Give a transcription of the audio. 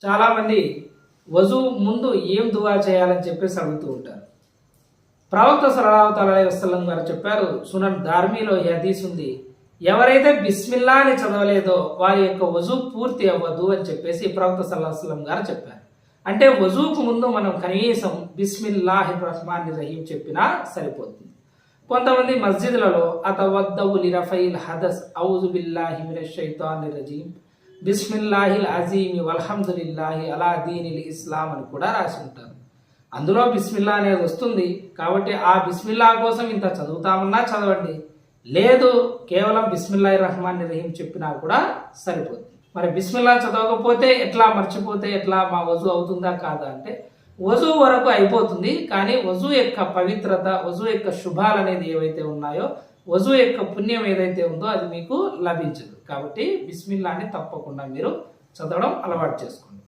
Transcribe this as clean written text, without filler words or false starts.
చాలామంది వజూ ముందు ఏం దువా చేయాలని చెప్పేసి అడుగుతూ ఉంటారు. ప్రవక్త సల్లల్లాహు అలైహి వసల్లం గారు చెప్పారు, సునన్ దార్మీలో ఈ హదీస్ ఉంది, ఎవరైతే బిస్మిల్లా అని చదవలేదో వారి యొక్క వజూ పూర్తి అవ్వదు అని చెప్పేసి ప్రవక్త సల్లల్లాహు అలైహి వసల్లం గారు చెప్పారు. అంటే వజూకు ముందు మనం కనీసం బిస్మిల్లాహిర్ రహ్మానిర్ రహీం చెప్పినా సరిపోతుంది. కొంతమంది మస్జిద్లలో అతవద్దవు లిరఫైల్ హదస్ ఔజు బిల్లాహి మినష్ షైతానిర్ రజీం బిస్మిల్లాహిల్ అజీమి వల్హమ్దులిల్లాహి అలా దీనిల్ ఇస్లాం అని కూడా రాసి ఉంటారు. అందులో బిస్మిల్లా అనేది వస్తుంది కాబట్టి ఆ బిస్మిల్లా కోసం ఇంత చదువుతామన్నా చదవండి, లేదు కేవలం బిస్మిల్లాహిర్ రహ్మానిర్ రహీం చెప్పినా కూడా సరిపోతుంది. మరి బిస్మిల్లా చదవకపోతే ఎట్లా, మర్చిపోతే ఎట్లా, మా వజూ అవుతుందా కాదా అంటే వజూ వరకు అయిపోతుంది, కానీ వజూ యొక్క పవిత్రత, వజూ యొక్క శుభాలు అనేది ఏవైతే ఉన్నాయో, వజూ యొక్క పుణ్యం ఏదైతే ఉందో అది మీకు లభించదు. కాబట్టి బిస్మిల్లాని తప్పకుండా మీరు చదవడం అలవాటు చేసుకోండి.